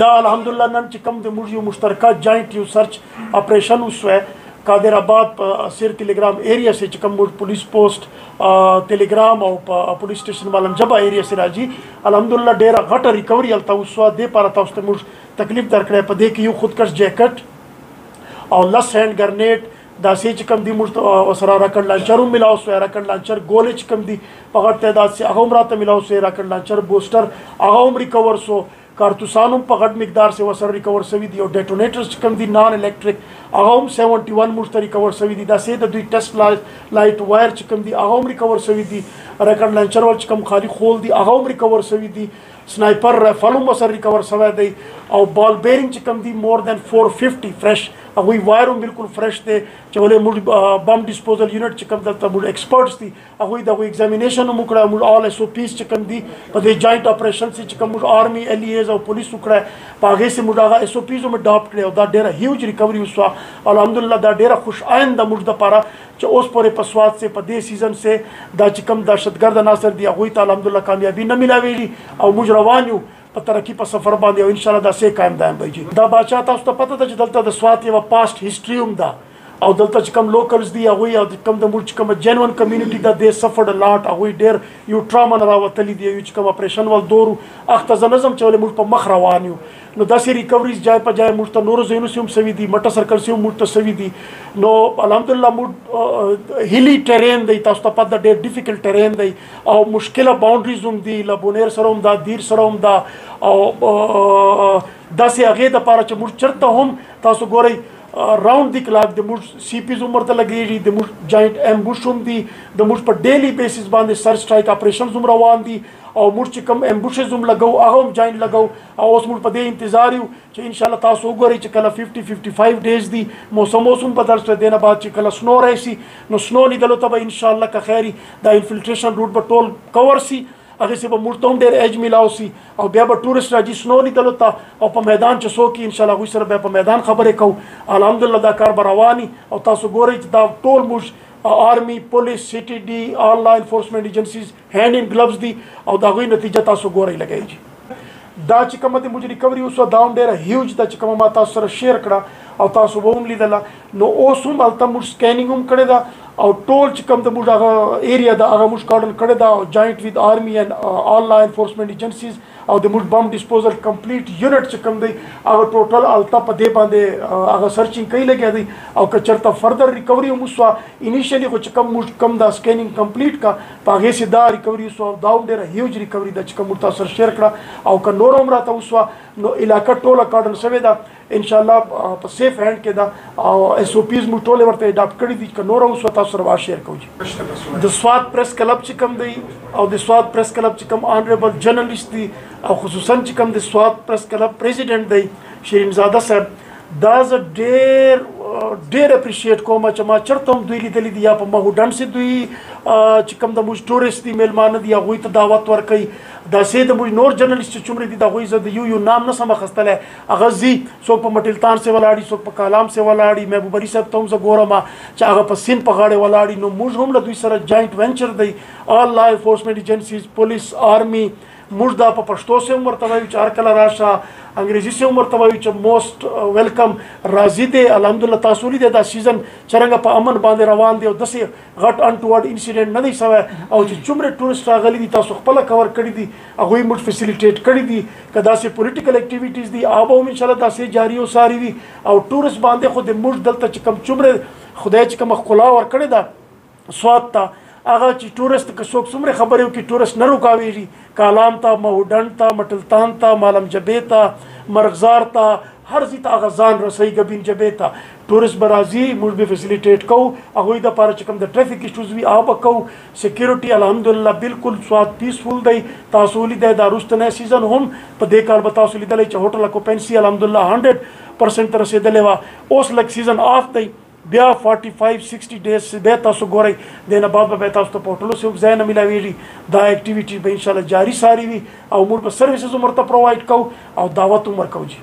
دا الحمدلله نن چې کوم د موږ یو مشترکه جاینټ یو سرچ اپریشن وسوه قادر آباد په سیر ټیلیګرام ایریا سے چې کوم موږ پولیس پوسټ ټیلیګرام او په پولیس سټیشن مالم جبا ایریا سے راځي الحمدلله ډیره غټه ریکوري الته وسوه د پاره تاسو ته موږ تکلیف درکړې په دې کې یو خودکش جیکټ او لس هینډ ګرنیټ دا سې چې کوم دی موږ وسره راکړ لانچر ملاو سو راکړ لانچر ګولې چې کوم دی په غټ تعداد سي هغه راته ملاو سو راکړ لانچر بوستر هغه ریکور سو کارتوسانو په غټ مقدار سے وسره ریکور شوی دی او ډیټونیټرز چې کوم دي نان الکتریک هغه 71 مشتری ریکور شوی دي دا سه د دوی ټیسټ لایټ وایر چې کوم دي هغه ریکور شوی دي راکړ لانچر ول چې کوم خالی خول دي هغه ریکور شوی دي سنایپر رایفل وسره ریکور شوی دی او بال بیرنګ چې کوم دي مور دین 450 فرش هغه وایرم بالکل فرش دی چې ولې موږ بم ډیسپوزل یونټ چې کوم دلته موږ ایکسپرټس دي هغه دغه ایگزامینیشن موږ کړه موږ آل اس او پیز چې کوم دي په دې جاینټ اپریشن چې کوم موږ آرمي ال ای او پولیس وکړه په هغه سه موږ هغه اس او پیز موږ ډاپ کړو دا ډیره هیوج ریکوري وسو الحمدلله دا ډیره خوش آینده موږ د پاره چې اوس پورې په سواد سے په دې سیزن سے دا چې کوم دهشتګرد عناصر دي هغه ته الحمدلله کامیابی نه ملاويږي او موږ روان یو په ترقی په سفر باندې او ان شاء الله دا سه قائم دائم وي دا بادشاہ تاسو ته پته ده چې دلته د سواد یو پاست هیستوري هم ده او دلته چې کوم لوکلز دي هغه او کوم د ملک کوم جنون کمیونټي دا د سفر لاټ هغه ډیر یو ټراما نه راوتلی دی چې کوم اپریشن ول دورو اخته زنظم چې ول موږ په مخ روان یو نو داسې ریکوریز جای په جای موږ ته نور زینو سیم سوي دي مټه سرکل سیم موږ ته سوي دي نو الحمدلله موږ هیلی ټرین دی تاسو ته پته ډیر ډیفیکلټ ټرین دی او مشکله باونډریز هم دي لبونیر سره هم دا دیر سره هم دا او داسې هغه د پاره چې موږ چرته هم تاسو ګورئ راوند دی کلاک د موږ سی پیز عمر ته لګیږي د موږ جاینټ امبوش هم دي د موږ په ډیلی بیسس باندې سرچ سټرایک اپریشنز هم روان دي او موږ چې کوم امبوشز هم لګو هغه هم جاینټ لګو او اوس موږ په دې انتظار یو چې ان شاء الله تاسو وګورئ چې کله 55 ډیز دي موسم بدل شو دینه بعد چې کله سنو راشي نو سنو لیدلو ته به ان شاء الله که خیری دا انفلټریشن روټ په ټول کور سي هغه سه به موږ ته هم ډېر ایج میلاو سي او بیا به ټورست راځي سنو لیدلو ته او په میدان چې څوک ان شاء الله غوښ سره به په میدان خبرې کوو الحمدلله دا کار به رواني او تاسو ګورئ چې دا ټول موږ آرمی پولیس سی ټي ډي آل لا انفورسمنٹ ایجنسیز هینډ ان گلوز دي او دا غوي نتیجه تاسو ګورئ لګایي دا چې کومه د موږ ریکوري وسو دا ډېر هیوج دا چې کومه ما تاسو سره شیر کړه او تاسو به هم لیدله نو اوس هم هلته موږ سکینینګ هم کړی ده او ټول چې کوم د موږ هغه ایریا ده هغه موږ کارډن کړی ده او جاینټ وید آرمی اینډ آل لا انفورسمنٹ ایجنسیز او د موږ بم ډیسپوزل کمپلیټ یونټ چې کوم دی هغه ټوټل هلته په دې باندې هغه سرچینګ کوي لګیا دی او که چېرته فردر ریکوري هم وسوه انیشیلي خو چې کوم موږ کوم دا سکینینګ کمپلیټ کا په هغې سې دا ریکوري وسوه دا هم ډېره هیوج ریکوري ده چې کوم موږ تاسو سره شیر کړه او که نور هم راته وسوه نو علاقه ټوله کارډن شوې ده ان شاء الله په سیف هینډ کې ده او اس او پیز موږ ټولې ورته اډاپټ کړي دي که نور اوسوه تاسو سره شیر کوو د سواد پریس کلب چې کوم دی او د سواد پریس کلب چې کوم آنریبل جرنلسټ دي او خصوصا چې کوم د سواد پریس کلب پریزیډنټ دی شیرین زاده صاحب دا زه ډېر اپریشیټ کوم چې ما چرته هم دوی لیدلی دي یا په مهوډن سي دوی چې کوم د موږ ټورست دي میلمانه دي هغوی ته دعوت ورکوي دا سه د موږ نور جرنلسټ چې څومره دي د هغوی زه د یو نام نه سم اخیستلی هغه ځي څوک په مټلتان سې ولاړي څوک په کالام سې ولاړي محبوب علي صاحب ته هم زه ګورم چې هغه په سیند په غاړې ولاړي نو موږ هم له دوی سره جاینټ وینچر دی آل لا انفورسمنٹ ایجنسیز پولیس آرمی موږ دا په پښتو سه هم ورته وایو چې هر کله راشه انګریزي سه هم ورته وایو چې موسټ ویلکم راځي دی الحمدلله تاسو لیدئ دا سیزن څرنګه په امن باندې روان دی او داسې غټ انټورډ انسیډنټ نه دی سوی او چې څومره ټورست راغلي دي تاسو خپله کور کړي دي هغوی موږ فیسیلیټیټ کړي دي که داسې پولیټیکل اکټیویټیز دي هغه به هم انشاءالله داسې جاري او ساري وي او ټورست باندې خو د موږ دلته چې کوم څومره خدای چې کومه ښکلا ورکړې ده سواد ته هغه چې ټورست که څوک څومره خبرې وکړي ټورست نه رکاویږي کالام ته مهوډن ته مټلتان ته مالم جبې ته مرغزار ته هر ځای ته هغه ځان رسوي ګبین جبې ته ټورست به راځي موږ به فیسیلیټیټ کوو هغوی دپاره چې کوم د ټریفک ایشوز وي هغه به کوو سیکیورټي الحمدلله بالکل سواد پیسفول دی تاسو ولیدئ دا وروستنی سیزن هم په دې کال به تاسو لیدلی چې هوټل اکوپنسي الحمدلله 100% ته رسېدلې وه اوس لږ سیزن آف دی بیا 45-60 ډیز بیا تاسو ګورئ د نه بعد به تاسو ته په هوټلو سې ځای نه میلاویږي دا اکټیویټي به انشاءالله جاري ساري وي او موږ به سروسز هم ورته پرووایډ کوو او دعوت هم ورکوو جي